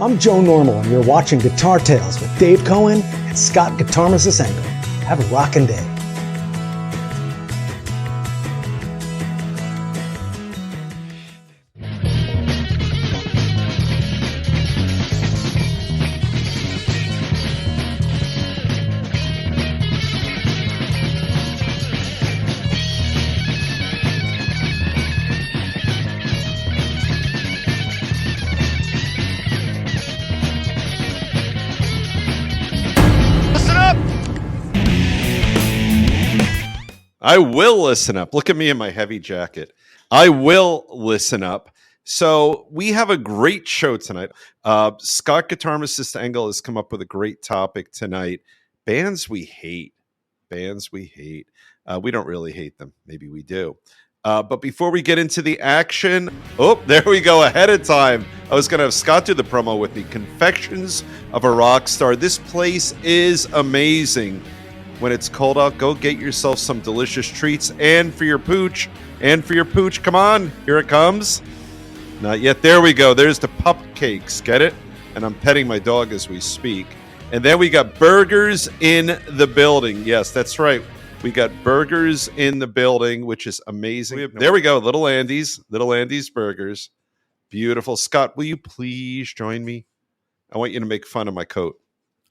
I'm Joe Normal, and you're watching Guitar Tales with Dave Cohen and Scott Guitarmas Engel. Have a rockin' day. I will listen up. Look at me in my heavy jacket. I will listen up. So we have a great show tonight. Scott Guitarmas Engel has come up with a great topic tonight. Bands we hate. Bands we hate. We don't really hate them. Maybe we do. But before we get into the action, there we go. Ahead of time. I was going to have Scott do the promo with me. Confections of a Rock Star. This place is amazing. When it's cold out, go get yourself some delicious treats. And for your pooch, come on, here it comes. Not yet. There we go. There's the pup cakes. Get it? And I'm petting my dog as we speak. And then we got burgers in the building. Yes, that's right. We got burgers in the building, which is amazing. There we go. Little Andy's Burgers. Beautiful. Scott, will you please join me? I want you to make fun of my coat.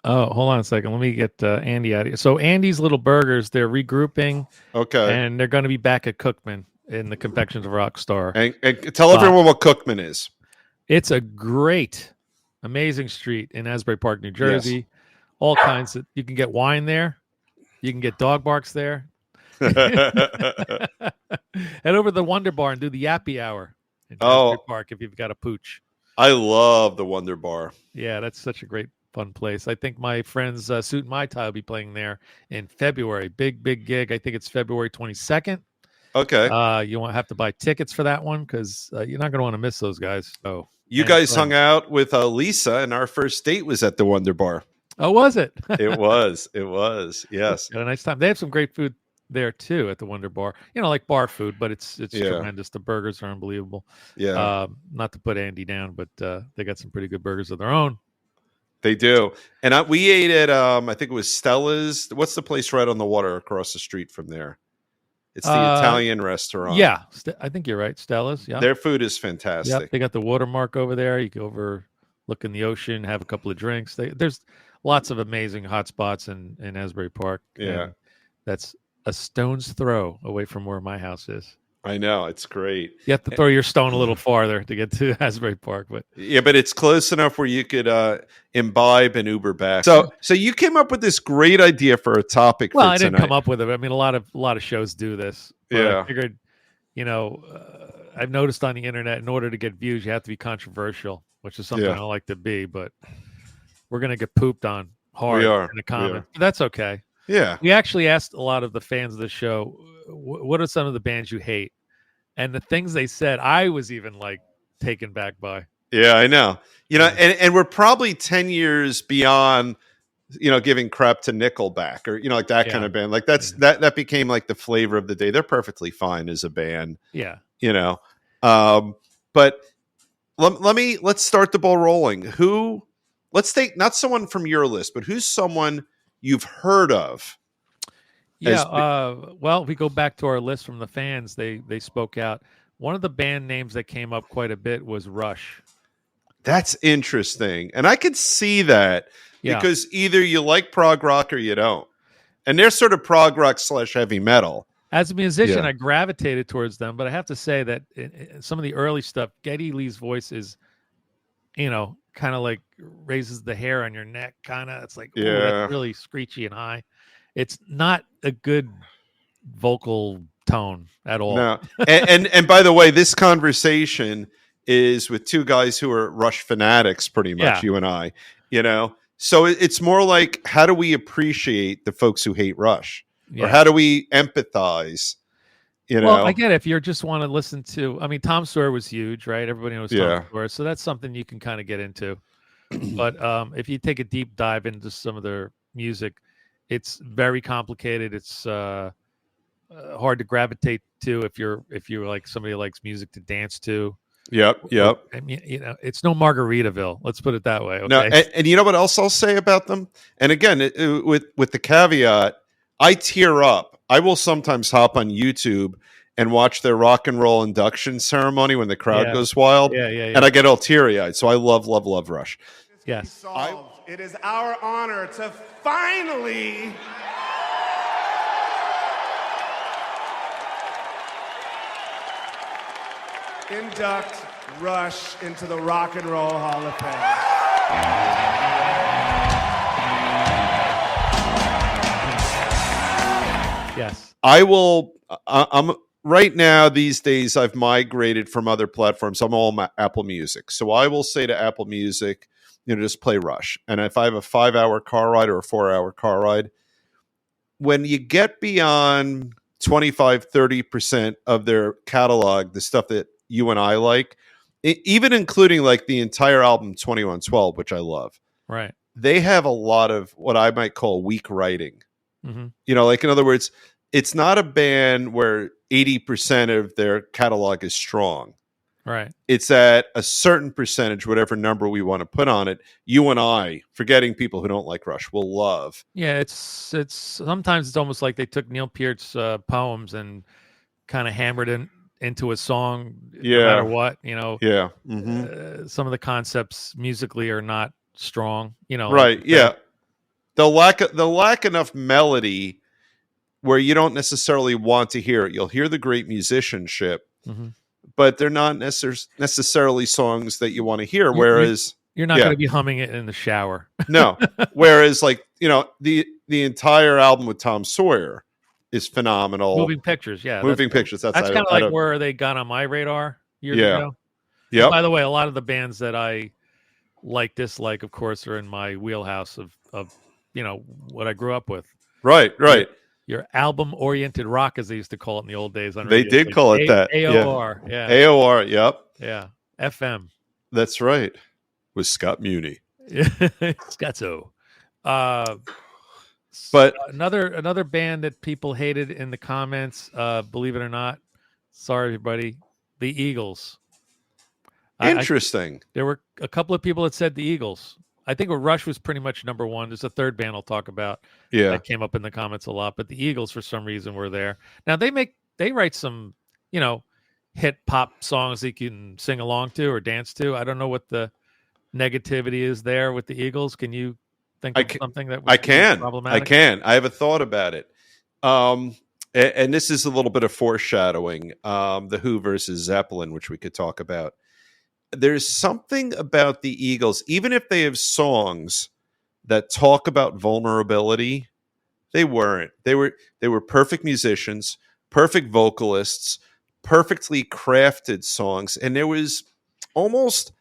Oh, hold on a second. Let me get Andy out of here. So Andy's Little Burgers, they're regrouping. Okay. And they're going to be back at Cookman in the Confections of Rock Star. And tell everyone what Cookman is. It's a great, amazing street in Asbury Park, New Jersey. Yes. All kinds of, you can get wine there. You can get dog barks there. Head over to the Wonder Bar and do the Yappy Hour in Asbury Park if you've got a pooch. I love the Wonder Bar. Yeah, that's such a great fun place. I think my friends Suit and Mai Tai will be playing there in February. Big gig. I think it's February 22nd. Okay. You won't have to buy tickets for that one because you're not going to want to miss those guys. So you guys hung out with Lisa, and our first date was at the Wonder Bar. Oh, was it? It was. Yes. Had a nice time. They have some great food there too at the Wonder Bar. Like bar food, but it's tremendous. The burgers are unbelievable. Yeah. Not to put Andy down, but they got some pretty good burgers of their own. They do. And we ate at, I think it was Stella's. What's the place right on the water across the street from there? It's the Italian restaurant. Yeah. I think you're right. Stella's. Yeah. Their food is fantastic. Yep. They got the watermark over there. You go over, look in the ocean, have a couple of drinks. There's lots of amazing hot spots in Asbury Park. Yeah. That's a stone's throw away from where my house is. I know, it's great. You have to throw your stone a little farther to get to Asbury Park, but it's close enough where you could imbibe and Uber back. So you came up with this great idea for a topic. Well, for I tonight. didn't come up with it. I mean, a lot of shows do this. Yeah, I figured, I've noticed on the internet, in order to get views, you have to be controversial, which is something I don't like to be. But we're gonna get pooped on hard in the comments. That's okay. Yeah, we actually asked a lot of the fans of the show, what are some of the bands you hate? And the things they said, I was even taken back by. Yeah, I know. And we're probably 10 years beyond, giving crap to Nickelback or, that kind of band. That became the flavor of the day. They're perfectly fine as a band. Yeah. But let's start the ball rolling. Let's take not someone from your list, but who's someone you've heard of? Yeah, well, we go back to our list from the fans. They spoke out. One of the band names that came up quite a bit was Rush. That's interesting. And I could see that because either you like prog rock or you don't. And they're sort of prog rock / heavy metal. As a musician, I gravitated towards them, but I have to say that in some of the early stuff, Geddy Lee's voice is, kind of raises the hair on your neck. It's that's really screechy and high. It's not a good vocal tone at all. No. And by the way, this conversation is with two guys who are Rush fanatics, pretty much, you and I, So it's more like, how do we appreciate the folks who hate Rush? Or how do we empathize? Well, I get it. If you just want to listen to, Tom Sawyer was huge, right? Everybody knows Tom Sawyer. So that's something you can kind of get into. But if you take a deep dive into some of their music, it's very complicated. It's hard to gravitate to if you're like somebody who likes music to dance to. Yep. I mean, it's no Margaritaville. Let's put it that way. Okay. No, and you know what else I'll say about them? And again, with the caveat, I tear up. I will sometimes hop on YouTube and watch their rock and roll induction ceremony when the crowd goes wild. Yeah. And I get all teary-eyed. So I love Rush. Yes. It is our honor to finally induct Rush into the Rock and Roll Hall of Fame. Yes. I'm right now these days I've migrated from other platforms. I'm all Apple Music. So I will say to Apple Music, just play Rush. And if I have a 5-hour car ride or a 4-hour car ride, when you get beyond 25-30% of their catalog, the stuff that you and I like, even including like the entire album 2112, which I love, right? They have a lot of what I might call weak writing. Mm-hmm. Like in other words, it's not a band where 80% of their catalog is strong. Right. It's at a certain percentage, whatever number we want to put on it. You and I, forgetting people who don't like Rush, will love. Yeah, it's sometimes it's almost like they took Neil Peart's poems and kind of hammered into a song, no matter what. Yeah. Mm-hmm. Some of the concepts musically are not strong. Right. Yeah. They'll lack enough melody where you don't necessarily want to hear it. You'll hear the great musicianship. Mm-hmm. But they're not necessarily songs that you want to hear. Whereas you're not going to be humming it in the shower. No. Whereas, like, the entire album with Tom Sawyer is phenomenal. Moving Pictures, yeah. Moving Pictures. That's kind of like where they got on my radar years ago. Yeah. By the way, a lot of the bands that I dislike, of course, are in my wheelhouse of what I grew up with. Right. Your album-oriented rock, as they used to call it in the old days. On they radio. did call it that. AOR, yeah. AOR, yep. Yeah. FM. That's right. With Scott Muni. Scotzo. But another band that people hated in the comments, believe it or not, sorry everybody, the Eagles. Interesting. There were a couple of people that said the Eagles. I think Rush was pretty much number one. There's a third band I'll talk about. Yeah, that came up in the comments a lot, but the Eagles for some reason were there. Now they write some, hit pop songs that you can sing along to or dance to. I don't know what the negativity is there with the Eagles. Can you think of something that was problematic? I can. I have a thought about it. And this is a little bit of foreshadowing. The Who versus Zeppelin, which we could talk about. There's something about the Eagles, even if they have songs that talk about vulnerability, they weren't. They were perfect musicians, perfect vocalists, perfectly crafted songs, and there was almost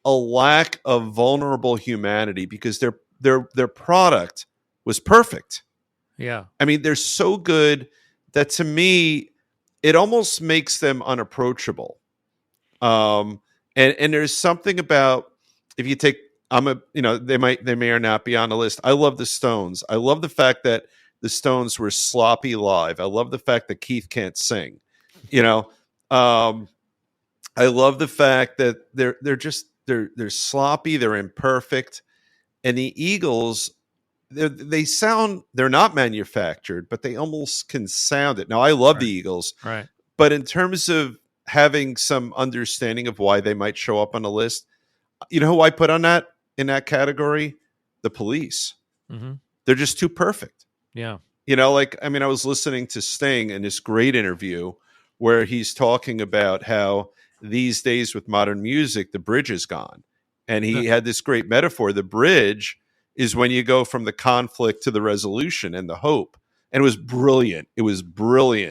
a lack of vulnerable humanity because their product was perfect. Yeah. I mean, they're so good that to me it almost makes them unapproachable. And there's something about, if you take, they may or not be on the list. I love the Stones. I love the fact that the Stones were sloppy live. I love the fact that Keith can't sing. I love the fact that they're sloppy, they're imperfect, and the Eagles, they're not manufactured, but they almost can sound it. Now, I love the Eagles, right? But in terms of having some understanding of why they might show up on the list, who I put in that category? The Police. Mm-hmm. They're just too perfect. Yeah. I was listening to Sting in this great interview where he's talking about how these days with modern music, the bridge is gone. And he had this great metaphor. The bridge is when you go from the conflict to the resolution and the hope. And it was brilliant.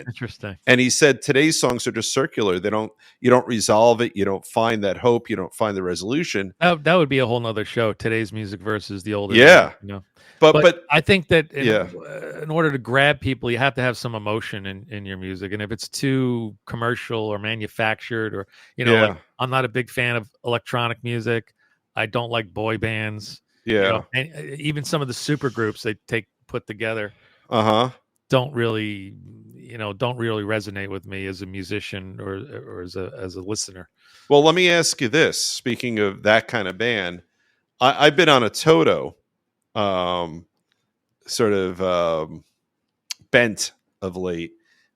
Interesting. And he said today's songs are just circular. You don't resolve it. You don't find that hope. You don't find the resolution. That would be a whole nother show. Today's music versus the older. Yeah. Music, But I think that in order to grab people, you have to have some emotion in your music. And if it's too commercial or manufactured, or like, I'm not a big fan of electronic music. I don't like boy bands. Yeah. And even some of the super groups they put together. Uh-huh. Don't really, don't really resonate with me as a musician or as a listener. Well, let me ask you this. Speaking of that kind of band, I've been on a Toto sort of bent of late,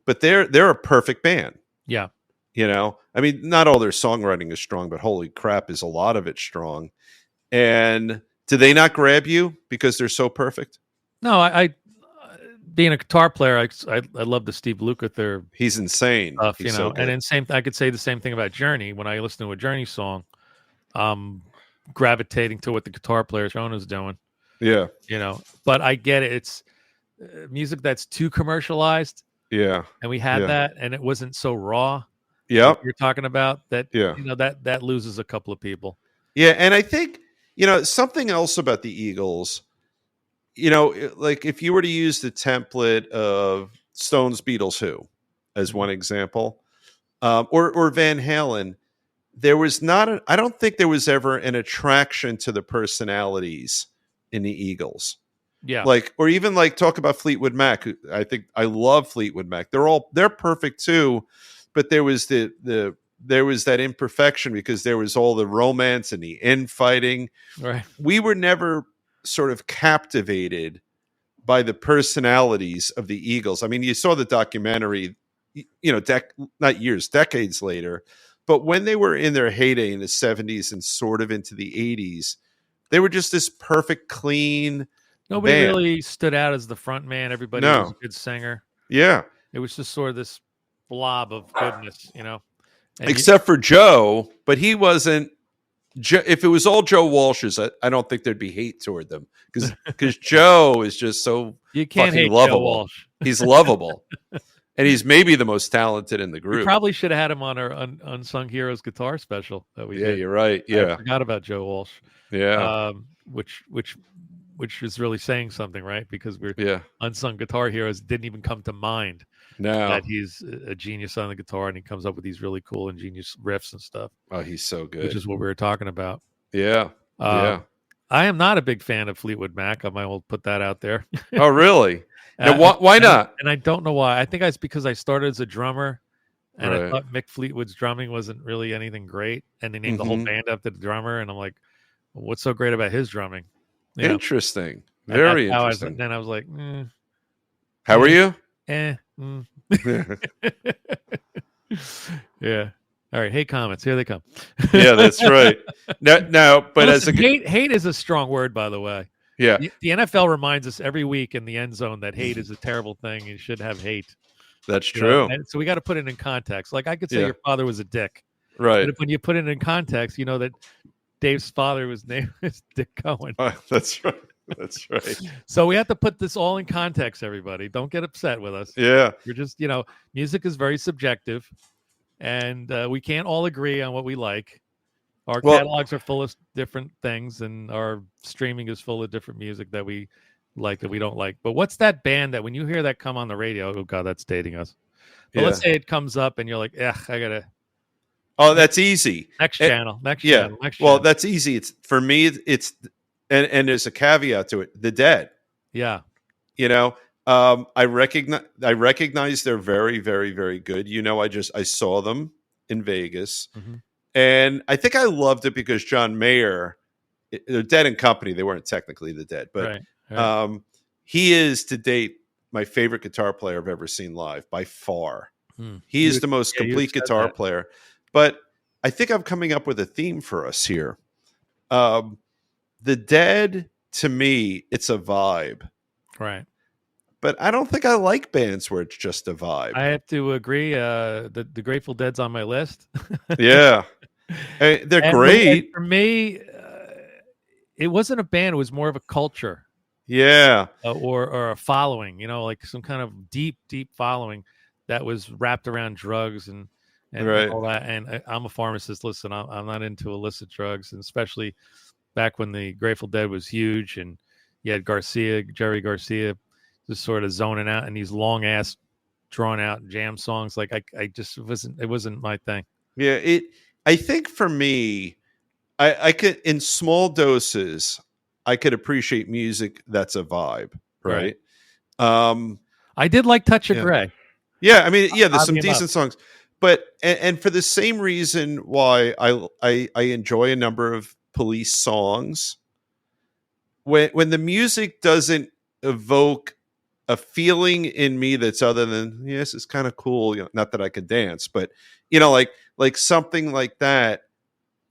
but they're a perfect band. Yeah. I mean, not all their songwriting is strong, but holy crap, is a lot of it strong. And do they not grab you because they're so perfect? No, I being a guitar player, I love the Steve Lukather He's insane. stuff, He's so good. and then I could say the same thing about Journey. When I listen to a Journey song, gravitating to what the guitar player Shona's doing. Yeah. But I get it. It's music that's too commercialized. Yeah. And we had that, and it wasn't so raw. Yep. You're talking about that. Yeah. That loses a couple of people. Yeah. And I think, something else about the Eagles, like if you were to use the template of Stones, Beatles, Who as one example, or Van Halen, there was not, I don't think there was ever an attraction to the personalities in the Eagles. Yeah. Or even talk about Fleetwood Mac. I think I love Fleetwood Mac. They're perfect too, but there was there was that imperfection because there was all the romance and the infighting. Right. We were never sort of captivated by the personalities of the Eagles. I mean, you saw the documentary, not years, decades later, but when they were in their heyday in the 70s and sort of into the 80s, they were just this perfect, clean Nobody band. really stood out as the front man. Everybody was a good singer. Yeah. It was just sort of this blob of goodness, And Except for Joe, but he wasn't. If it was all Joe Walsh's, I don't think there'd be hate toward them because Joe is just so you can't fucking hate lovable. Joe Walsh. He's lovable, and he's maybe the most talented in the We group. probably should have had him on our Unsung Heroes guitar special that we did. You're right. Yeah, I forgot about Joe Walsh. Yeah, which is really saying something, right? Because we're unsung guitar heroes. Didn't even come to mind that he's a genius on the guitar, and he comes up with these really cool and genius riffs and stuff. Oh, he's so good. Which is what we were talking about. Yeah, yeah. I am not a big fan of Fleetwood Mac. I might well put that out there. Oh, really? Now, why not? And I don't know why. I think it's because I started as a drummer, and Right. I thought Mick Fleetwood's drumming wasn't really anything great, and they named the whole band after the drummer, and I'm like, well, what's so great about his drumming? Interesting. Very And interesting. Then I was like, How are you? Yeah. All right. Hate comments. Here they come. Yeah, that's right. No, but as a hate is a strong word, by the way. Yeah. The NFL reminds us every week in the end zone that hate is a terrible thing. You should have hate. That's true. And so we got to put it in context. Like I could say your father was a dick. Right. But when you put it in context, you know that Dave's father was named Dick Cohen. That's right. That's right. So we have to put this all in context, everybody. Don't get upset with us. Yeah. We're just, music is very subjective, and we can't all agree on what we like. Our catalogs are full of different things, and our streaming is full of different music that we like that we don't like. But what's that band that when you hear that come on the radio, oh God, that's dating us. But let's say it comes up and you're like, I gotta. Oh, that's easy. Next channel. Well, that's easy. It's for me. It's and there's a caveat to it. The Dead. Yeah. I recognize they're very, very, very good. I saw them in Vegas, and I think I loved it because John Mayer, they're Dead and Company. They weren't technically the Dead, but right. He is to date my favorite guitar player I've ever seen live by far. He is the most complete guitar player. But I think I'm coming up with a theme for us here. The Dead, to me, it's a vibe. Right. But I don't think I like bands where it's just a vibe. I have to agree. The Grateful Dead's on my list. Yeah. They're great. For me, it wasn't a band. It was more of a culture. Yeah. Or a following, like some kind of deep, deep following that was wrapped around drugs and all that. And I'm a pharmacist. Listen, I'm not into illicit drugs, and especially back when the Grateful Dead was huge, and you had Jerry Garcia, just sort of zoning out in these long ass, drawn out jam songs. Like I just it wasn't my thing. Yeah, I think for me, I could in small doses, I could appreciate music that's a vibe, right? I did like Touch of Grey. Yeah, I mean, yeah, there's I'll some be him up. decent songs, but and for the same reason why I enjoy a number of Police songs, when the music doesn't evoke a feeling in me that's other than yes, it's kind of cool. Not that I can dance, but like something like that.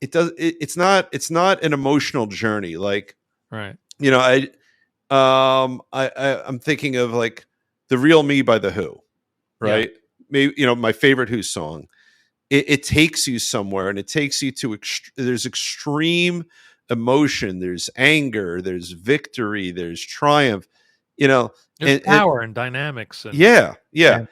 It does. It's not an emotional journey. Like Right. I'm thinking of like "The Real Me" by The Who, right? Maybe my favorite Who song. It takes you somewhere, and it takes you to there's extreme emotion, there's anger, there's victory, there's triumph. There's And power and dynamics and yeah,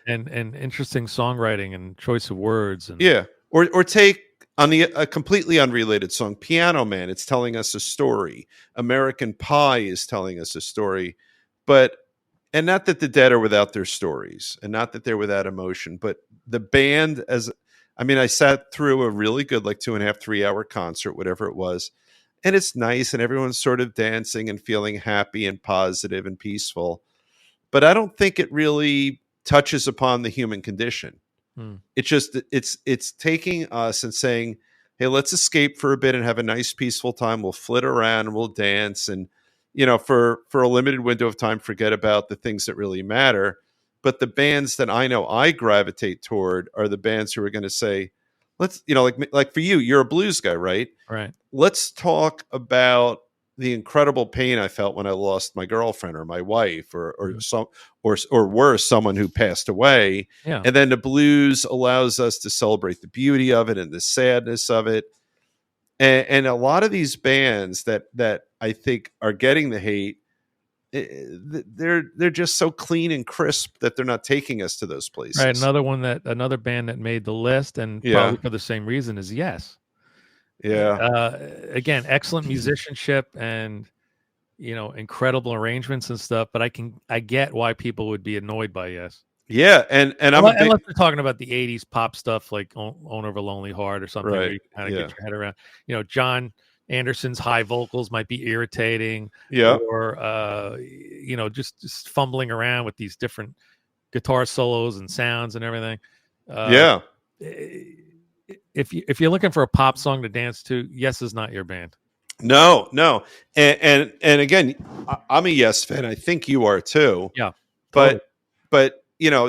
and interesting songwriting and choice of words and yeah. Or take on a completely unrelated song, "Piano Man." It's telling us a story. "American Pie" is telling us a story, but and not that the Dead are without their stories, and not that they're without emotion, but the band I sat through a really good, like 2.5, 3 hour concert, whatever it was. And it's nice, and everyone's sort of dancing and feeling happy and positive and peaceful. But I don't think it really touches upon the human condition. Hmm. It's taking us and saying, hey, let's escape for a bit and have a nice peaceful time. We'll flit around and we'll dance, and for a limited window of time, forget about the things that really matter. But the bands that I know I gravitate toward are the bands who are going to say, let's, like for you, you're a blues guy, right? right. Let's talk about the incredible pain I felt when I lost my girlfriend or my wife or some or worse, someone who passed away. Yeah. And then the blues allows us to celebrate the beauty of it and the sadness of it. And a lot of these bands that I think are getting the hate, they're just so clean and crisp that they're not taking us to those places. Right. Another band that made the list, and probably for the same reason, is Yes. Yeah. Again, excellent musicianship and incredible arrangements and stuff. But I get why people would be annoyed by Yes. Yeah, and unless we're talking about the '80s pop stuff like "Own Over Lonely Heart" or something, right. where you kind of get your head around. John Anderson's high vocals might be irritating. Yeah. Or just fumbling around with these different guitar solos and sounds and everything. Yeah. If you're looking for a pop song to dance to, Yes is not your band. No. And again, I'm a Yes fan. I think you are too. Yeah. But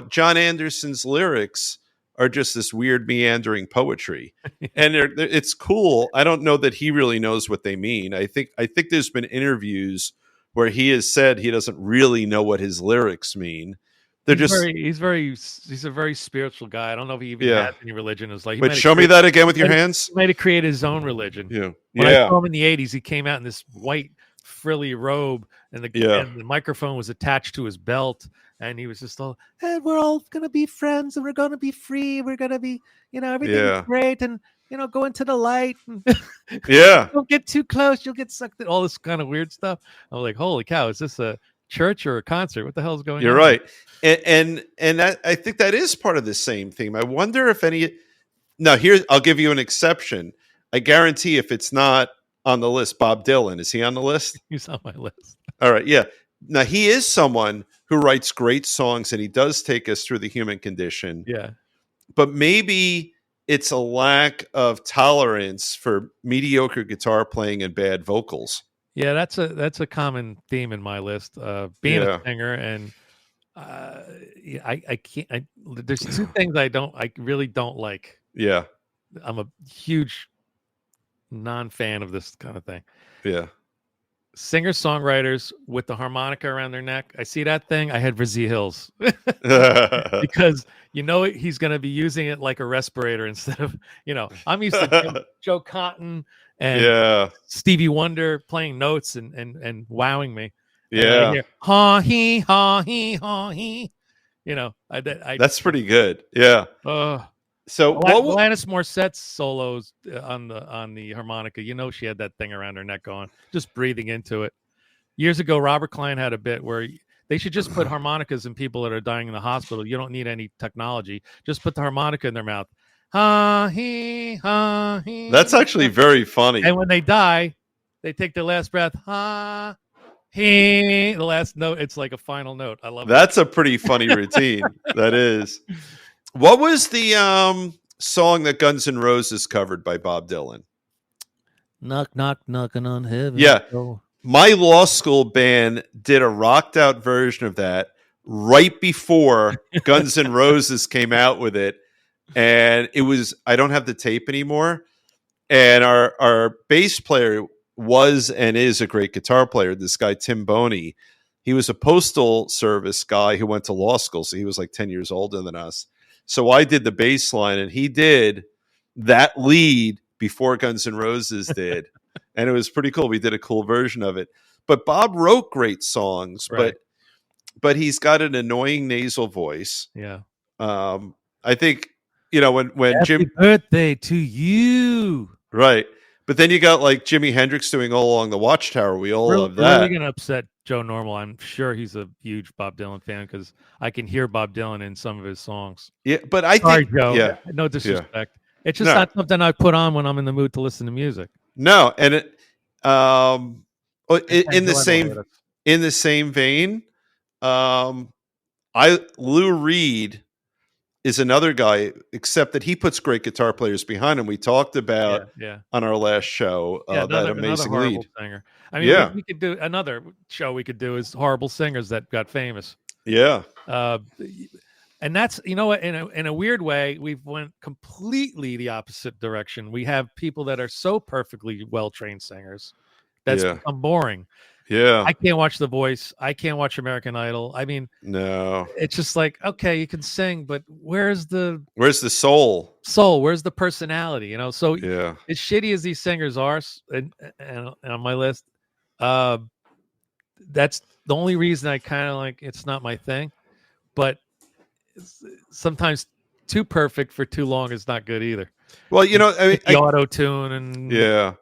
John Anderson's lyrics are just this weird meandering poetry. And it's cool. I don't know that he really knows what they mean. I think there's been interviews where he has said he doesn't really know what his lyrics mean. He's a very spiritual guy. I don't know if he even has any religion. It's like, but show me that again with your hands. He might have created his own religion. Yeah. When I saw him in the '80s, he came out in this white frilly robe, and the microphone was attached to his belt, and he was just all, "Hey, we're all gonna be friends, and we're gonna be free. We're gonna be, everything's great, and go into the light. And don't get too close; you'll get sucked in." All this kind of weird stuff. I'm like, holy cow! Is this a church or a concert? What the hell is going on? You're right. And I think that is part of the same theme. I wonder if now I'll give you an exception. I guarantee if it's not on the list, Bob Dylan, is he on the list? He's on my list. All right. Yeah. Now he is someone who writes great songs, and he does take us through the human condition. Yeah. But maybe it's a lack of tolerance for mediocre guitar playing and bad vocals. Yeah, that's a common theme in my list. Being a singer, and I can't. There's two things I really don't like. Yeah, I'm a huge non-fan of this kind of thing. Yeah, singer-songwriters with the harmonica around their neck. I see that thing. I had Brazil Hills because he's going to be using it like a respirator instead of I'm used to Joe Cotton and Stevie Wonder playing notes and wowing me. Yeah. I hear, ha he ha he ha he. That's pretty good. Yeah. So Alanis Morissette's solos on the harmonica, she had that thing around her neck going, just breathing into it. Years ago, Robert Klein had a bit where they should just put harmonicas in people that are dying in the hospital. You don't need any technology. Just put the harmonica in their mouth. Ha he ha he. That's actually very funny. And when they die, they take their last breath. Ha the last note, it's like a final note. I love That's a pretty funny routine. That is. What was the song that Guns N' Roses covered by Bob Dylan? Knock, knock, knocking on heaven. Yeah. Oh. My law school band did a rocked out version of that right before Guns N' Roses came out with it. And it was, I don't have the tape anymore. And our bass player was and is a great guitar player. This guy, Tim Boney. He was a postal service guy who went to law school. So he was like 10 years older than us. So I did the bass line and he did that lead before Guns N' Roses did. And it was pretty cool. We did a cool version of it. But Bob wrote great songs, Right. but he's got an annoying nasal voice. Yeah. I think, when Happy Jim, birthday to you. right. But then you got like Jimi Hendrix doing All Along the Watchtower. We all love that. Really gonna upset Joe Normal. I'm sure he's a huge Bob Dylan fan because I can hear Bob Dylan in some of his songs. Yeah, but I Sorry, think, Joe. yeah, No disrespect. It's just No. not something I put on when I'm in the mood to listen to music. no, and it, in And the Glenn same will hate us. in the same vein, Lou Reed is another guy, except that he puts great guitar players behind him. We talked about Yeah. on our last show that Another amazing horrible lead. singer. I mean, Yeah. we could do another show. We could do is horrible singers that got famous. Yeah, And that's what, in a weird way, we've went completely the opposite direction. We have people that are so perfectly well trained singers that's Yeah. become boring. yeah, I can't watch The Voice. I can't watch American Idol. I mean, no. it's just like, okay, you can sing, but where's the Where's the soul? soul? Where's the personality? So Yeah, as shitty as these singers are, and on my list, that's the only reason I kind of like. It's not my thing, but sometimes too perfect for too long is not good either. well, I mean, The auto tune and yeah.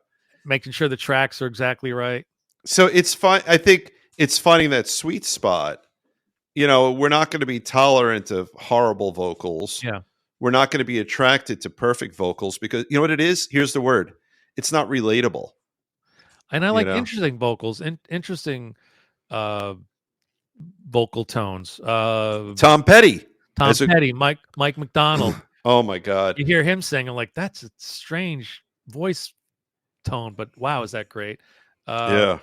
making sure the tracks are exactly right. So it's fine. I think it's finding that sweet spot. We're not going to be tolerant of horrible vocals. Yeah. We're not going to be attracted to perfect vocals because you know what it is? Here's the word. It's not relatable. And I like know? interesting vocals and interesting vocal tones. Tom Petty. Tom as a- Petty, Mike McDonald. Oh my God. You hear him sing, I'm like, that's a strange voice tone, but wow, is that great? Yeah.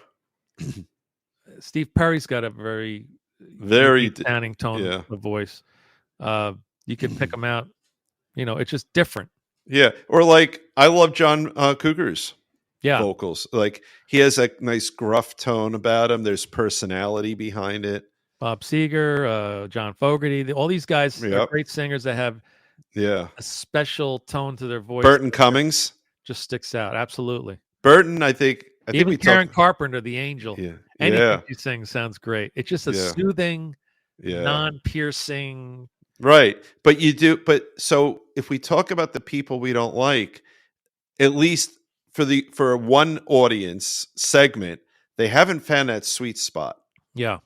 Steve Perry's got a very Very sounding tone yeah. of voice. You can pick them out. It's just different. Yeah. Or like I love John Cougar's Yeah. vocals. Like he has a nice gruff tone about him. There's personality behind it. Bob Seger, John Fogerty, all these guys are Yep. great singers that have Yeah. a special tone to their voice. Burton Cummings. Just sticks out. Absolutely. Burton, I think Even we Karen talked. Carpenter, the angel. Yeah. Anything Yeah. she sings sounds great. It's just a Yeah. soothing, Yeah. non-piercing. Right. But you do, so if we talk about the people we don't like, at least for one audience segment, they haven't found that sweet spot. Yeah.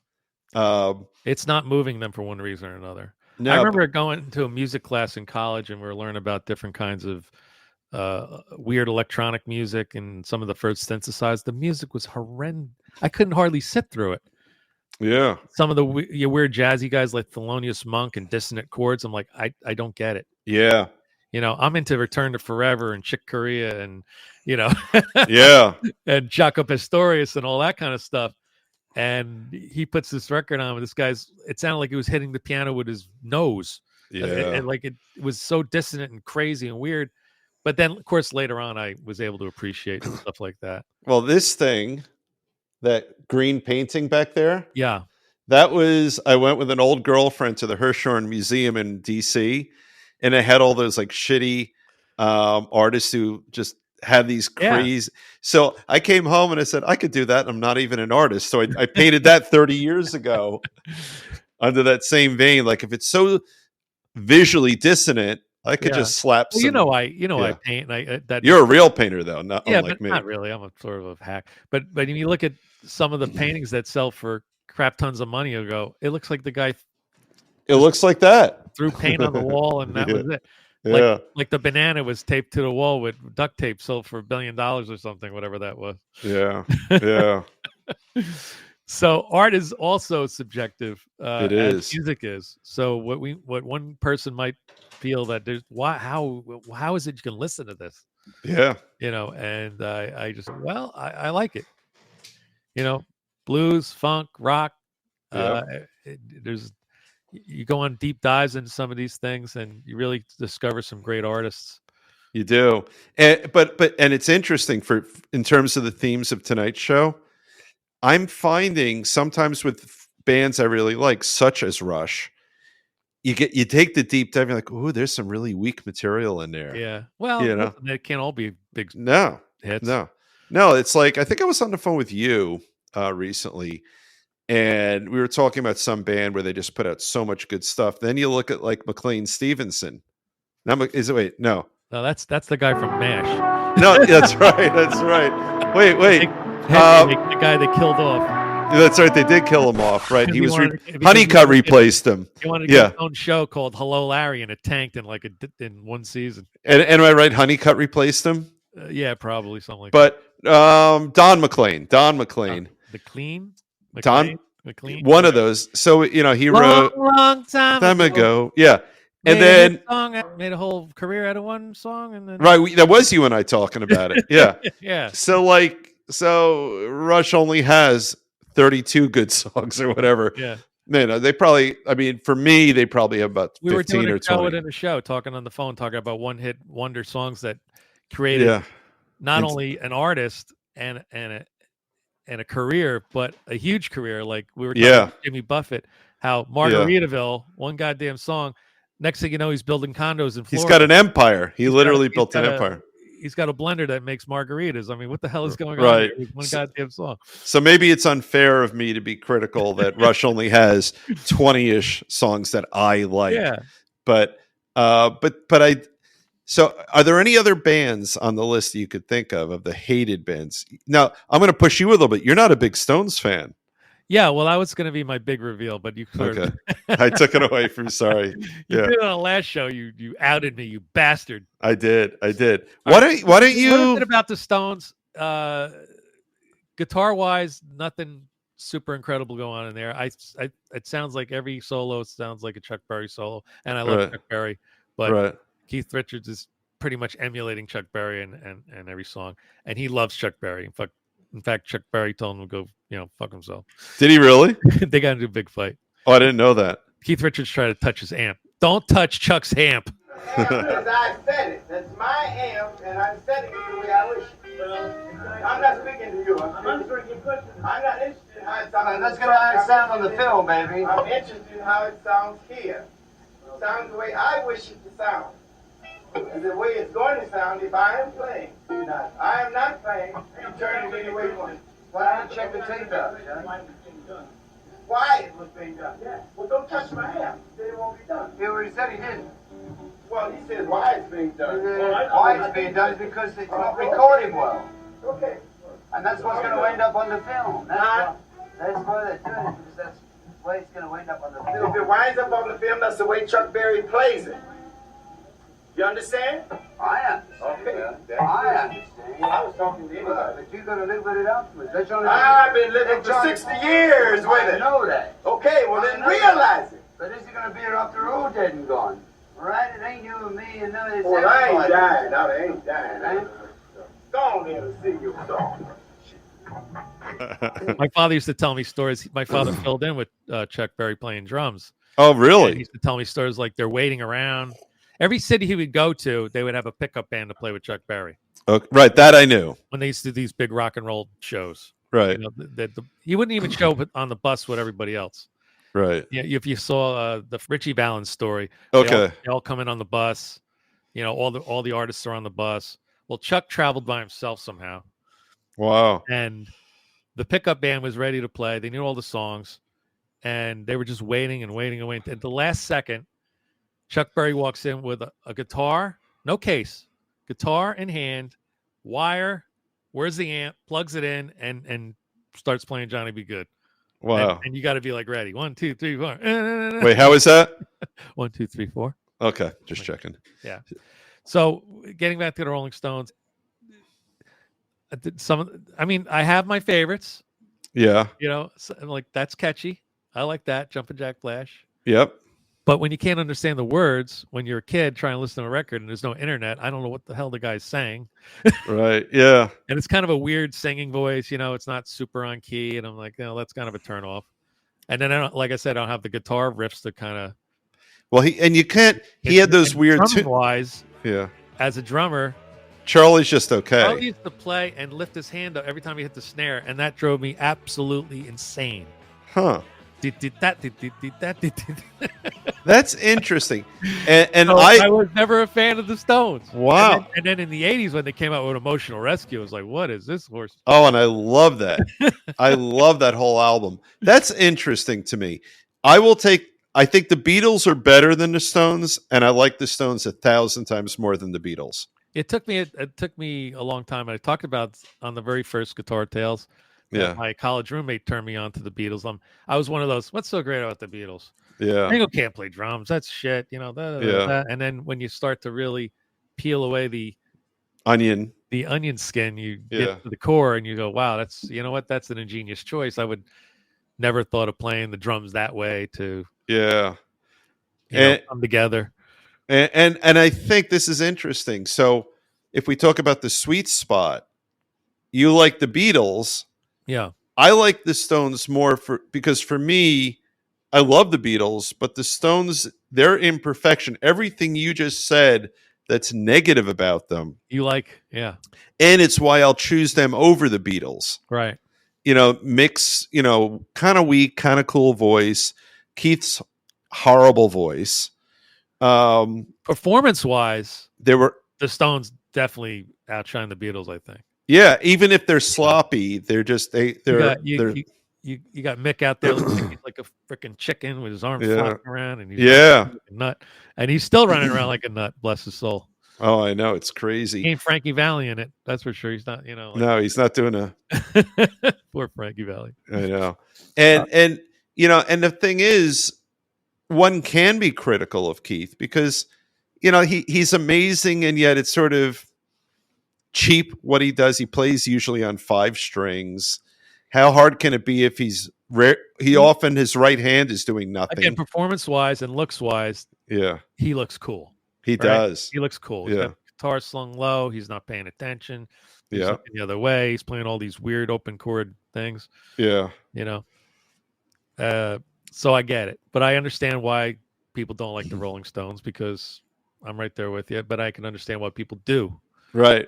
Um, It's not moving them for one reason or another. no, I remember going to a music class in college and we were learning about different kinds of weird electronic music and some of the first synthesized. The music was horrendous. I couldn't hardly sit through it. yeah. Some of the weird jazzy guys like Thelonious Monk and Dissonant Chords. I'm like, I don't get it. Yeah. I'm into Return to Forever and Chick Corea and, Yeah. and Jaco Pastorius and all that kind of stuff. And he puts this record on with this guy's, it sounded like he was hitting the piano with his nose. Yeah. And like it was so dissonant and crazy and weird. But then, of course, later on, I was able to appreciate stuff like that. Well, this thing, that green painting back there, Yeah. I went with an old girlfriend to the Hirshhorn Museum in DC, and it had all those like shitty artists who just had these Yeah. crazy. So I came home and I said, I could do that. I'm not even an artist. So I painted that 30 years ago under that same vein. Like if it's so visually dissonant, I could Yeah. just slap Well, some. I yeah. paint. And that You're a real painter though, not yeah, unlike but me. not really. I'm a sort of a hack. But if you look at some of the paintings that sell for crap tons of money, you go, it looks like the guy It looks like that. threw paint on the wall and that Yeah. was it. Yeah. Like the banana was taped to the wall with duct tape, sold for $1 billion or something, whatever that was. Yeah. Yeah. So art is also subjective. It as is. music is. So what one person might feel that there's how is it you can listen to this? Yeah. And I just I like it. Blues, funk, rock. Yeah. There's you go on deep dives into some of these things, and you really discover some great artists. You do. But it's interesting in terms of the themes of tonight's show. I'm finding sometimes with bands I really like, such as Rush, you take the deep dive, you're like, oh, there's some really weak material in there. Yeah. Well, listen, it can't all be big No, hits. no. It's like, I think I was on the phone with you recently, and we were talking about some band where they just put out so much good stuff. Then you look at like McLean Stevenson. No, that's the guy from MASH. No, that's right. That's right. Wait. The guy they killed off. That's right. They did kill him off. Right. He was Honeycutt replaced him. He wanted to get his own show called Hello Larry, and it tanked in in one season. And am I right? Honeycutt replaced him. Yeah, probably something like that. But Don McLean, the Clean, McLean, one of those. So he wrote long time ago. Yeah. And then made a whole career out of one song, and then that was you and I talking about it. Yeah, yeah. So Rush only has 32 good songs or whatever. Yeah, they probably. I mean, for me, they probably have about 15 we were doing or 20. in a show, talking on the phone, talking about one-hit wonder songs that created not only an artist and a career, but a huge career. Like we were talking about Jimmy Buffett, how Margaritaville, one goddamn song. Next thing you know, he's building condos in Florida. He's got an empire. He literally built an empire. He's got a blender that makes margaritas. I mean, what the hell is going on here with one goddamn song? So maybe it's unfair of me to be critical that Rush only has 20-ish songs that I like. Yeah. But so are there any other bands on the list that you could think of the hated bands? Now, I'm going to push you a little bit. You're not a big Stones fan. Yeah, well, that was going to be my big reveal, but you okay. I took it away from. Sorry. You did it on the last show. You outed me, you bastard. I did. Why don't you? What is it about the Stones? Guitar wise, nothing super incredible going on in there. It sounds like every solo sounds like a Chuck Berry solo, and I love Chuck Berry, but Keith Richards is pretty much emulating Chuck Berry and every song, and he loves Chuck Berry. In fact, Chuck Berry told him to go, fuck himself. Did he really? They got into a big fight. Oh, I didn't know that. Keith Richards tried to touch his amp. Don't touch Chuck's amp. As I said it, that's my amp, and I'm setting it the way I wish. I'm not speaking to you. I'm not interested in how it sounds. Let's get how it sounds on the film, baby. I'm interested in how it sounds here. It sounds the way I wish it to sound. And the way it's going to sound if I am playing. I am not playing. You turn it any way you want. Why don't you check the tape out? Why it was being done? Well, don't touch my amp. Then it won't be done. He already said he didn't. Well, he said why it's being done. Why it's being done is because it's not recording well. Okay. And that's what's going to end up on the film. That's why they're doing it, because that's the way it's going to end up on the film. If it winds up on the film, that's the way Chuck Berry plays it. You understand? I understand. Okay. I understand. Well, I was talking to anybody. But you got to live with it afterwards. I've been living for 60 years with it. I know that. Okay, well then realize it. But is it going to be here after all dead and gone? All right? It ain't you and me and none of this. Well, I ain't dying. No, they ain't dying. Go on there and sing your song. My father used to tell me stories. My father filled in with Chuck Berry playing drums. Oh, really? He used to tell me stories like they're waiting around. Every city he would go to, they would have a pickup band to play with Chuck Berry. Okay, right, that I knew. When they used to do these big rock and roll shows. Right. He wouldn't even show up on the bus with everybody else. Right. Yeah. If you saw the Richie Valens story, okay, they all come in on the bus. All the artists are on the bus. Well, Chuck traveled by himself somehow. Wow. And the pickup band was ready to play. They knew all the songs, and they were just waiting and waiting and waiting. At the last second, Chuck Berry walks in with a guitar, no case, guitar in hand, wire. Where's the amp? Plugs it in and starts playing Johnny Be Good. Wow. And you got to be like ready. 1, 2, 3, 4. Wait, how is that? 1, 2, 3, 4. Okay, just checking. Yeah. So getting back to the Rolling Stones, I have my favorites. Yeah. You know, so I'm like, that's catchy. I like that. Jumpin' Jack Flash. Yep. But when you can't understand the words, when you're a kid trying to listen to a record and there's no internet, I don't know what the hell the guy's saying. Right. Yeah. And it's kind of a weird singing voice, you know, it's not super on key. And I'm like, no, that's kind of a turn off. And then like I said, I don't have the guitar riffs to kind of. Well, you can't. He had those weird. Wise, yeah. As a drummer, Charlie's just okay. Charlie used to play and lift his hand up every time he hit the snare, and that drove me absolutely insane. Huh. That's That's interesting. And so I was never a fan of the Stones. Wow. And then in the 80s when they came out with Emotional Rescue, I was like, what is this horse? Oh, and I love that. I love that whole album. That's interesting to me. I think the Beatles are better than the Stones, and I like the Stones 1,000 times more than the Beatles. It took me a long time. And I talked about on the very first Guitar Tales. Yeah. My college roommate turned me on to the Beatles. I was one of those, what's so great about the Beatles? Yeah. Ringo can't play drums. That's shit. You know, and then when you start to really peel away the onion skin, you get to the core and you go, wow, that's, you know what? That's an ingenious choice. I would never thought of playing the drums that way to come together. And I think this is interesting. So if we talk about the sweet spot, you like the Beatles. Yeah. I like the Stones more because for me, I love the Beatles, but the Stones, their imperfection, everything you just said that's negative about them. You like, yeah. And it's why I'll choose them over the Beatles. Right. You know, Mick's, kind of weak, kind of cool voice. Keith's horrible voice. Performance-wise, the Stones definitely outshine the Beatles, I think. Yeah, even if they're sloppy, they're just you got Mick out there looking like a freaking chicken with his arms flopping around, and he's like a nut, and he's still running around like a nut. Bless his soul. Oh, I know, it's crazy. He ain't Frankie Valli in it, that's for sure. He's not, no, he's not doing a poor Frankie Valli. I know, and and the thing is, one can be critical of Keith because he's amazing, and yet it's sort of cheap what he does. He plays usually on 5 strings. How hard can it be if he's rare? He often his right hand is doing nothing. Again, performance wise and looks wise, he looks cool. He does. He looks cool. He's got the guitar slung low. He's not paying attention. He's looking the other way. He's playing all these weird open chord things. Yeah. So I get it, but I understand why people don't like the Rolling Stones because I'm right there with you. But I can understand why people do. Right.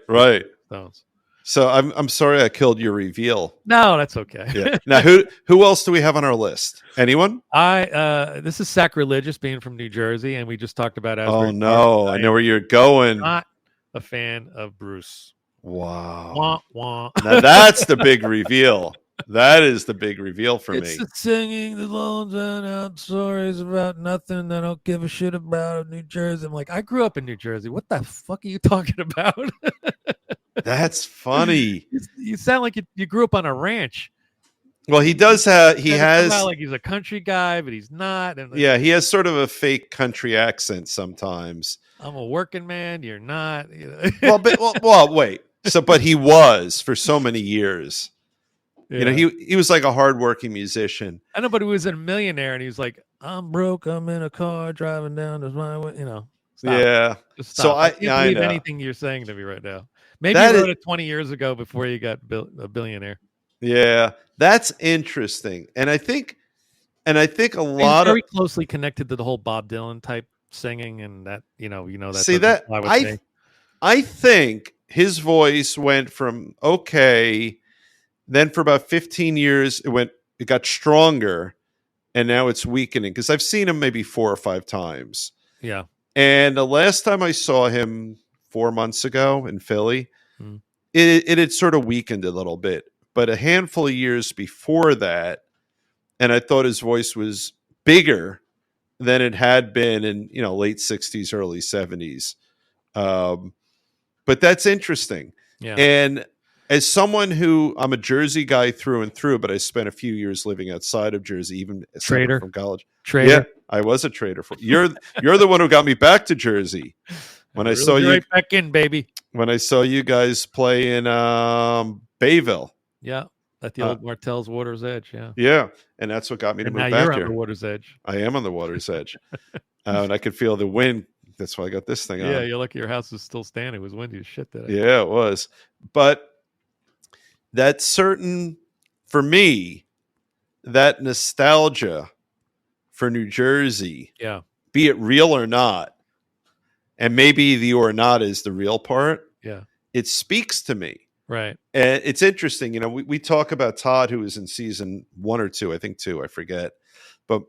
Stones. So I'm sorry I killed your reveal. No, that's okay. Yeah. Now who else do we have on our list? Anyone? This is sacrilegious being from New Jersey, and we just talked about Asbury Oh no, I know where you're going. Not a fan of Bruce. Wow. Wah, wah. Now that's the big reveal. That is the big reveal for me. It's the singing the loans and out stories about nothing I don't give a shit about New Jersey. I'm like, I grew up in New Jersey. What the fuck are you talking about? That's funny. You sound like you grew up on a ranch. Well, he does have. He has like he's a country guy, but he's not. And yeah, he has sort of a fake country accent sometimes. I'm a working man. You're not. well, wait. So, but he was for so many years. Yeah. He was like a hardworking musician. I know, but he was a millionaire, and he was like, "I'm broke. I'm in a car driving down to my way." Stop. Yeah. Just stop. So I can't believe know. anything you're saying to me right now. Maybe you wrote it 20 years ago before you got a billionaire. Yeah, that's interesting, and I think a lot very closely connected to the whole Bob Dylan type singing, and that that. See that I think his voice went from okay. Then for about 15 years, it got stronger, and now it's weakening because I've seen him maybe 4 or 5 times. Yeah. And the last time I saw him 4 months ago in Philly, it had sort of weakened a little bit. But a handful of years before that, and I thought his voice was bigger than it had been in late 60s, early 70s. But that's interesting. Yeah. And as someone who I'm a Jersey guy through and through, but I spent a few years living outside of Jersey, even trader from college. Trader. Yeah, I was a trader. You're the one who got me back to Jersey when I saw you right back in, baby. When I saw you guys play in Bayville. Yeah, At the old Martell's Water's Edge, yeah. Yeah, and that's what got me to And move now back you're on here. the water's edge. I am on the water's edge, and I could feel the wind. That's why I got this thing on. Yeah, you're lucky your house is still standing. It was windy as shit today. Yeah, it was. But that certain, for me, that nostalgia for New Jersey, Yeah. be it real or not, and maybe the or not is the real part, Yeah. it speaks to me. Right. And it's interesting, we talk about Todd, who was in season 1 or 2, I think 2, I forget. But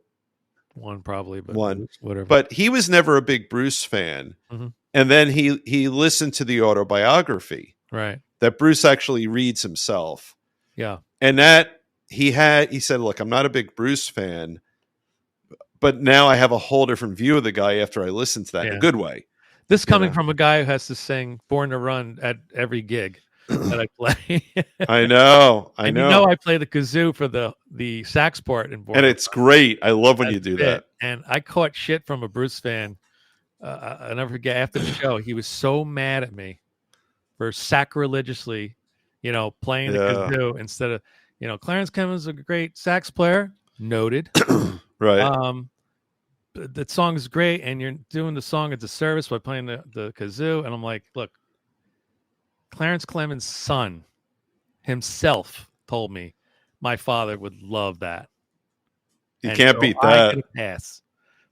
One probably, but One. whatever. but he was never a big Bruce fan. Mhm. And then he listened to the autobiography right. that Bruce actually reads himself. Yeah. And that he said, look, I'm not a big Bruce fan, but now I have a whole different view of the guy after I listened to that in Yeah. a good way. This coming know. from a guy who has to sing Born to Run at every gig that I play. I know. I And know. I play the kazoo for the sax part in Born And to it's Run. great. I love when you That's do it. that. And I caught shit from a Bruce fan. I never forget, after the show, he was so mad at me for sacrilegiously, playing the Yeah. kazoo instead of, Clarence Clemens, a great sax player, noted. Right. That song is great, and you're doing the song a disservice by playing the kazoo. And I'm like, look, Clarence Clemens' son himself told me my father would love that. You And can't so beat I that. get a pass.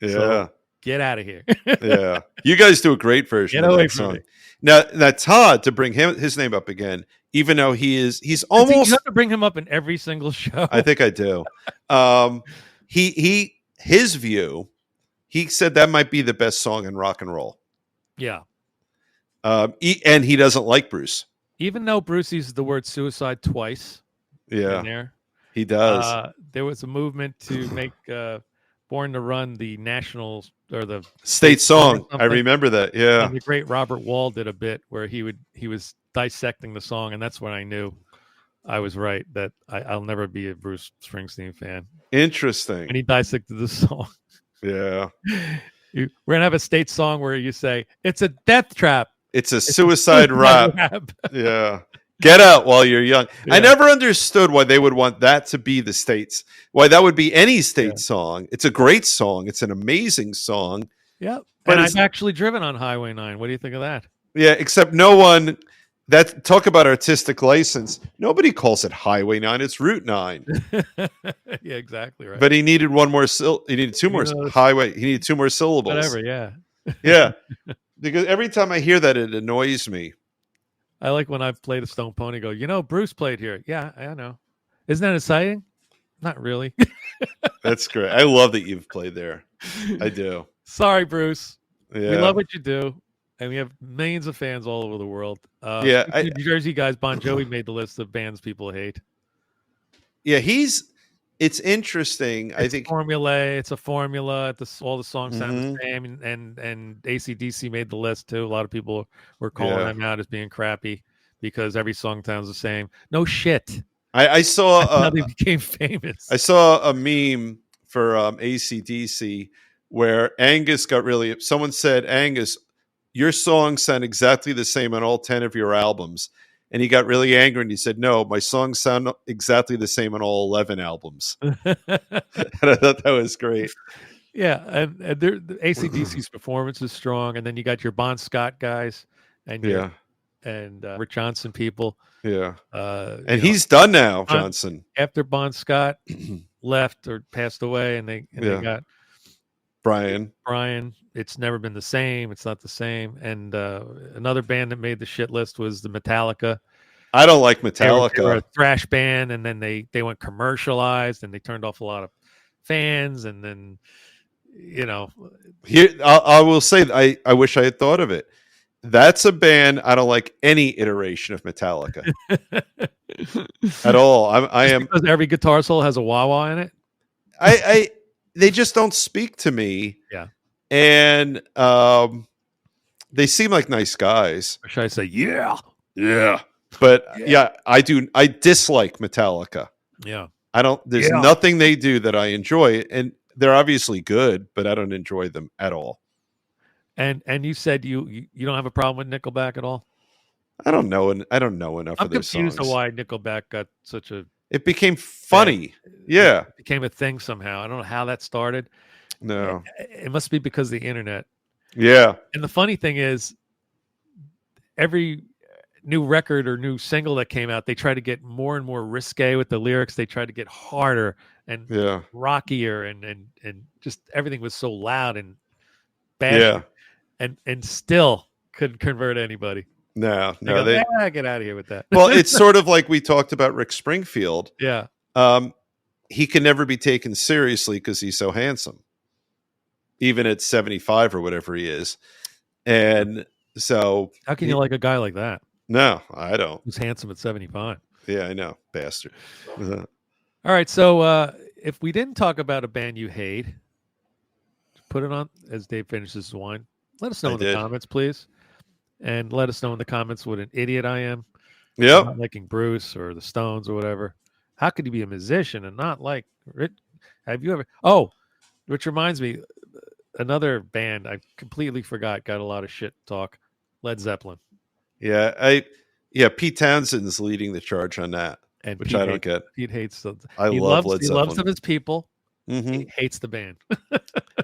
Yeah. So get out of here. Yeah. You guys do a great version Get of away that from song. me. Now Todd, to bring his name up again, even though he's You almost, have to bring him up in every single show. I think I do. His view, he said that might be the best song in rock and roll. Yeah. And he doesn't like Bruce. Even though Bruce uses the word suicide twice in Yeah, there, he does. there was a movement to make Born to Run the national or the State song. I something. remember that. Yeah. And the great Robert Wall did a bit where he was dissecting the song, and that's when I knew I was right, that I'll never be a Bruce Springsteen fan. Interesting. And he dissected the song. Yeah. We're gonna have a state song where you say it's a death trap. It's a suicide rap. rap. Yeah. Get out while you're young. Yeah. I never understood why they would want that to be the state's, why that would be any state song. It's a great song. It's an amazing song. Yeah. But And it's- I've actually driven on Highway 9. What do you think of that? Yeah, except no one talk about artistic license. Nobody calls it Highway 9. It's Route 9. Yeah, exactly right. But he needed one more he needed two more highway. He needed 2 more syllables. Whatever, yeah. Yeah. Because every time I hear that, it annoys me. I like when I've played a Stone Pony go, Bruce played here. Yeah, I know. Isn't that exciting? Not really. That's great. I love that you've played there. I do. Sorry, Bruce. Yeah. We love what you do. And we have millions of fans all over the world. Yeah, New Jersey guys, Bon Jovi made the list of bands people hate. Yeah, it's interesting. I think Formula. It's a formula. All the songs sound Mhm. the same, and AC/DC made the list too. A lot of people were calling Yeah. them out as being crappy because every song sounds the same. No shit. I saw That's how they became famous. I saw a meme for AC/DC where Angus got really. Someone said, "Angus, your songs sound exactly the same on all 10 of your albums." And he got really angry and he said, "No, my songs sound exactly the same on all 11 albums." And I thought that was great. Yeah, and the AC/DC's performance is strong, and then you got your Bon Scott guys, and Yeah. and Rick Johnson people. Yeah. And And he's done now, Bon- Johnson. after Bon Scott left or passed away, and they Yeah. got Brian. Brian. It's never been the same. It's not the same. And another band that made the shit list was the Metallica. I don't like They were Metallica. a thrash band, and then they went commercialized, and they turned off a lot of fans, and then Here, I will say, I wish I had thought of it. That's a band I don't like any iteration of Metallica at all. I am. because every guitar solo has a wah wah in it. They just don't speak to me. Yeah. And they seem like nice guys. Or should I say, yeah, But yeah, I dislike Metallica. yeah. There's Yeah. nothing they do that I enjoy, and they're obviously good, but I don't enjoy them at all. And you said you don't have a problem with Nickelback at all. I don't know enough I'm of their confused songs. on why Nickelback got such a It became funny. Yeah. It became a thing somehow. I don't know how that started. No. It must be because of the internet. Yeah. And the funny thing is, every new record or new single that came out, they try to get more and more risque with the lyrics. They try to get harder and Yeah. rockier, and just everything was so loud and bad, and still couldn't convert anybody. No. Get out of here with that. Well, it's sort of like we talked about Rick Springfield. Yeah. He can never be taken seriously because he's so handsome, even at 75 or whatever he is. And so, how can you like a guy like that? No, I don't. Who's handsome at 75? Yeah, I know, bastard. All right, so if we didn't talk about a band you hate, put it on as Dave finishes his wine. Let us know in the comments, please, and let us know in the comments what an idiot I am. Yep. Not liking Bruce or the Stones or whatever. How could you be a musician and not like? Have you ever? Oh, which reminds me, another band I completely forgot got a lot of shit talk. Led Zeppelin. Yeah, Pete Townsend's leading the charge on that, and which I don't get. Pete hates them. He loves Led Zeppelin. He loves them as people. Mm-hmm. He hates the band.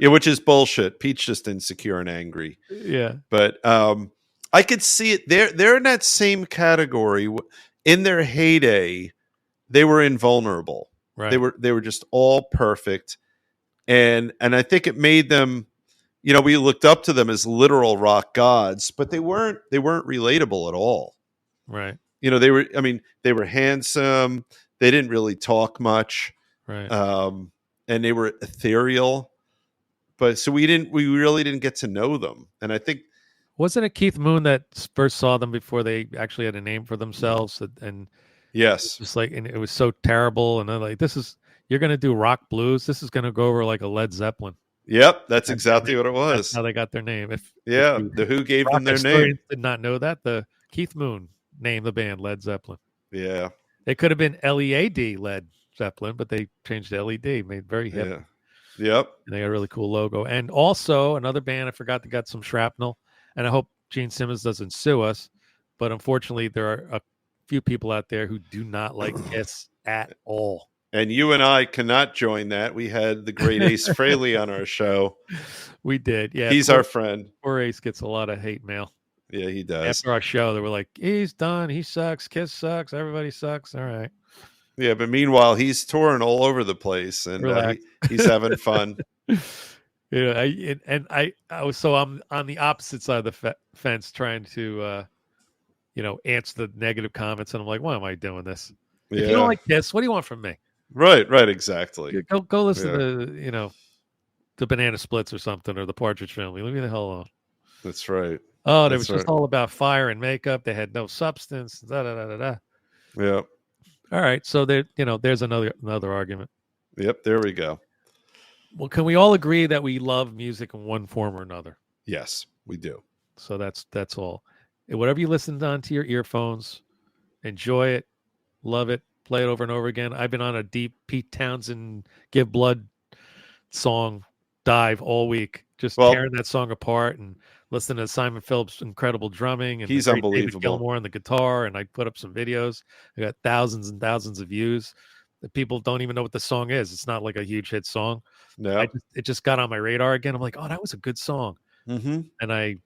Yeah, which is bullshit. Pete's just insecure and angry. Yeah, but I could see it. They're in that same category. In their heyday, they were invulnerable. Right. They were just all perfect, and I think it made them. You know, we looked up to them as literal rock gods, but they weren't relatable at all. Right. You know, they were handsome. They didn't really talk much. Right. And they were ethereal, but so we really didn't get to know them. And I think, wasn't it Keith Moon that first saw them before they actually had a name for themselves? And yes, just like, and it was so terrible. And they're like, you're going to do rock blues. This is going to go over like a Led Zeppelin. Yep, that's exactly what it was. That's how they got their name. The Who gave them their name. Did not know that. The Keith Moon named the band Led Zeppelin. Yeah, it could have been LEAD, Led Zeppelin, but they changed to LED. Made very hip. Yeah. Yep. And they got a really cool logo. And also another band I forgot that got some shrapnel. And I hope Gene Simmons doesn't sue us, but unfortunately there are a few people out there who do not like Kiss at all. And you and I cannot join that. We had the great Ace Frehley on our show. We did, yeah. He's our friend. Poor Ace gets a lot of hate mail. Yeah, he does. After our show, they were like, he's done. He sucks. Kiss sucks. Everybody sucks. All right. Yeah, but meanwhile, he's touring all over the place, and he's having fun. Yeah, I'm on the opposite side of the fence trying to, answer the negative comments, and I'm like, why am I doing this? Yeah. If you don't like Kiss, what do you want from me? Right, exactly. Go listen to the Banana Splits or something, or the Partridge Family. Leave me the hell alone. That's right. Oh, they was just all about fire and makeup. They had no substance. Da da da da da. Yeah. All right, so there's another argument. Yep, there we go. Well, can we all agree that we love music in one form or another? Yes, we do. So that's all. And whatever you listen on to your earphones, enjoy it, love it, play it over and over again. I've been on a deep Pete Townsend Give Blood song dive all week, just tearing that song apart and listening to Simon Phillips' incredible drumming, and he's unbelievable. David Gilmour on the guitar, and I put up some videos. I got thousands and thousands of views. The people don't even know what the song is. It's not like a huge hit song. No, it just got on my radar again. I'm like, oh, that was a good song. Mm-hmm. And I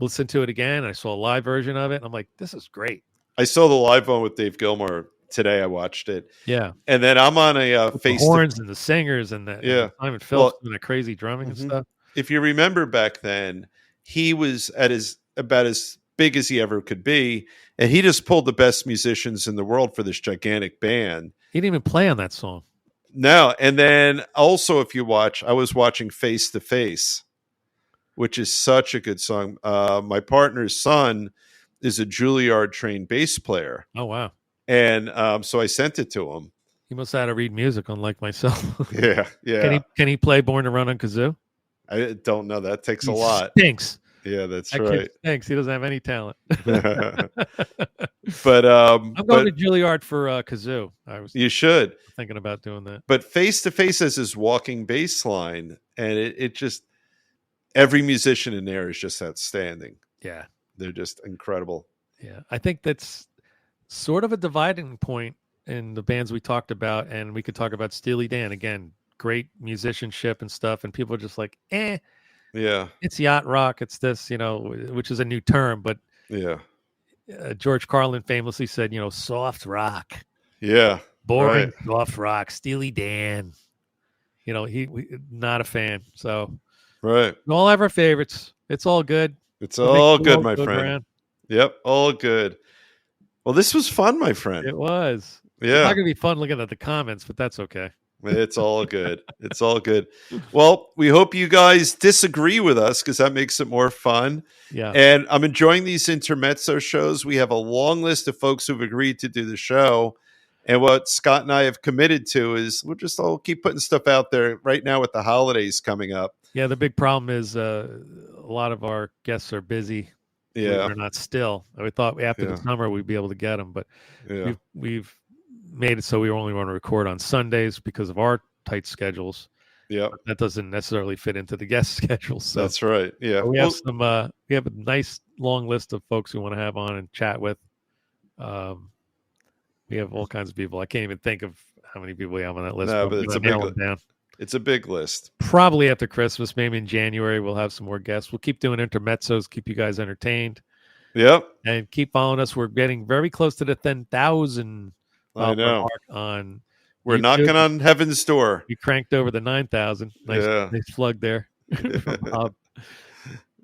listened to it again. And I saw a live version of it. And I'm like, this is great. I saw the live one with Dave Gilmour today. I watched it. Yeah. And then I'm on a face. The horns and the singers and the yeah. Simon Phillips doing the crazy drumming and stuff. If you remember back then, he was at about as big as he ever could be, and he just pulled the best musicians in the world for this gigantic band. He didn't even play on that song. No, and then also if you watch, I was watching Face to Face, which is such a good song. My partner's son is a Juilliard trained bass player. Oh wow! And so I sent it to him. He must have had to read music, unlike myself. Yeah. Can he play Born to Run on kazoo? I don't know. That takes a lot. Stinks. Yeah, that's that right. Kid stinks. He doesn't have any talent. But I'm going to Juilliard for kazoo. You should thinking about doing that. But Face to Face has his walking bass line, and it just every musician in there is just outstanding. Yeah, they're just incredible. Yeah, I think that's sort of a dividing point and the bands we talked about, and we could talk about Steely Dan again. Great musicianship and stuff, and people are just like, Yeah. it's yacht rock. It's this, which is a new term, but Yeah. George Carlin famously said, soft rock, Yeah. boring, Right. soft rock, Steely Dan. Not a fan. So Right. we all have our favorites. It's all good. It's What all makes the good, world my go friend. round. Yep. All good. Well, this was fun, my friend. It was. It's Yeah. not gonna be fun looking at the comments, but that's okay. It's all good. It's all good. Well, we hope you guys disagree with us because that makes it more fun. Yeah. And I'm enjoying these intermezzo shows. We have a long list of folks who've agreed to do the show. And what Scott and I have committed to is we'll just all keep putting stuff out there right now with the holidays coming up. Yeah, the big problem is a lot of our guests are busy. Yeah. They're not still. We thought after Yeah. the summer we'd be able to get them, but Yeah. we've made it so we only want to record on Sundays because of our tight schedules. Yeah. That doesn't necessarily fit into the guest schedule. So That's right. Yeah. we have we have a nice long list of folks we want to have on and chat with. We have all kinds of people. I can't even think of how many people we have on that list. No, but but it's I'm a big gonna nail them down. It's a big list. Probably after Christmas, maybe in January, we'll have some more guests. We'll keep doing intermezzos, keep you guys entertained, Yep. and keep following us. We're getting very close to the 10,000 I know. mark on. We're YouTube. knocking on heaven's door. We cranked over the 9,000. Nice, Yeah. nice plug there. From Bob.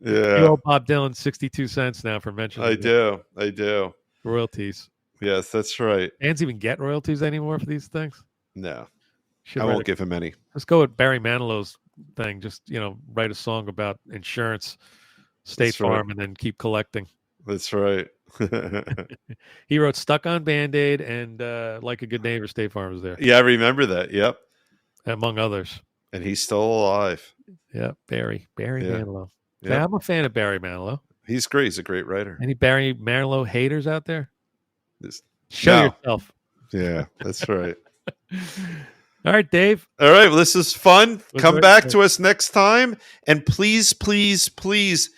You Yeah. owe Bob Dylan 62 cents now for mentioning I the do. royalties. Yes, that's right. Fans even get royalties anymore for these things? No, Should I write won't give him any. Let's go with Barry Manilow's thing. Just, write a song about insurance, State That's right. Farm, and then keep collecting. That's right. He wrote Stuck on Band-Aid and Like a Good Neighbor, State Farm was there, Yeah, I remember that. Yep. among others. And he's still alive. Yeah, Barry Yeah. Manilow. Yeah. Yeah, I'm a fan of Barry Manilow. He's great. He's a great writer. Any Barry Manilow haters out there? This- Show No. yourself. Yeah, that's right. All right, Dave. All right. Well, this is fun. Was Come great. back to us next time. And please, please, please,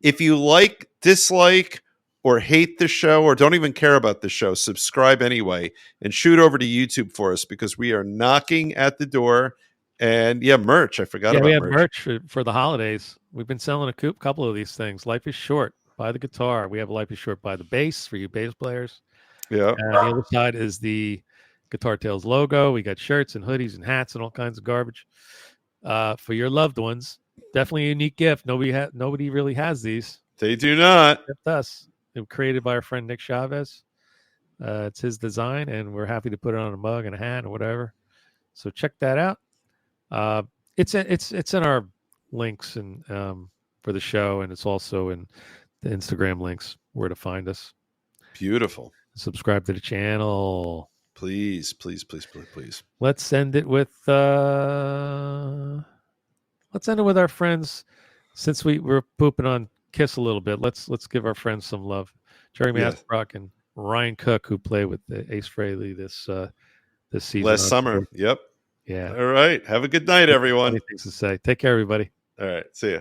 if you like, dislike, or hate the show, or don't even care about the show, subscribe anyway and shoot over to YouTube for us because we are knocking at the door. And yeah, merch. I forgot Yeah, about we have merch. merch for the holidays. We've been selling a couple of these things. Life is Short. Buy the guitar. We have Life is Short. Buy the bass for you bass players. Yeah. And the other side is the Guitar Tales logo. We got shirts and hoodies and hats and all kinds of garbage for your loved ones. Definitely a unique gift. Nobody really has these They do not. except us. They were created by our friend Nick Chavez. It's his design, and we're happy to put it on a mug and a hat or whatever. So check that out. It's in our links and for the show, and it's also in the Instagram links where to find us. Beautiful. Subscribe to the channel. Please, please, please, please, please. Let's end it with our friends. Since we were pooping on Kiss a little bit, let's give our friends some love. Jerry Yes. Masbrock and Ryan Cook, who play with the Ace Frehley this season. Last summer. Yep. Yeah. All right. Have a good night, everyone. Funny things to say. Take care, everybody. All right. See ya.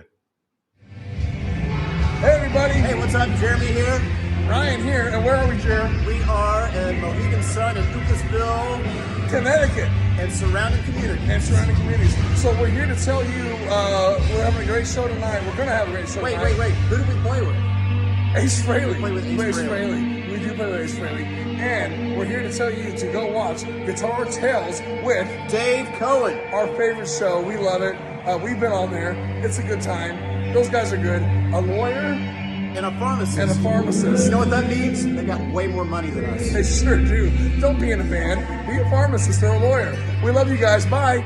Hey everybody, Hey, what's up? Jeremy here. Ryan here, and where are we, Jeremy? We are in Mohegan Sun and Lucasville Connecticut and surrounding communities. and surrounding communities. So we're here to tell you we're having a great show tonight. We're going to have a great show Wait. tonight. Who do we play with? Ace Frehley. We play with Ace Frehley. We do play with Ace Frehley. And we're here to tell you to go watch Guitar Tales with Dave Cohen. our favorite show. We love it. We've been on there. It's a good time. Those guys are good. A lawyer And a pharmacist. and a pharmacist. You know what that means? They got way more money than us. They sure do. Don't be in a band. Be a pharmacist or a lawyer. We love you guys. Bye.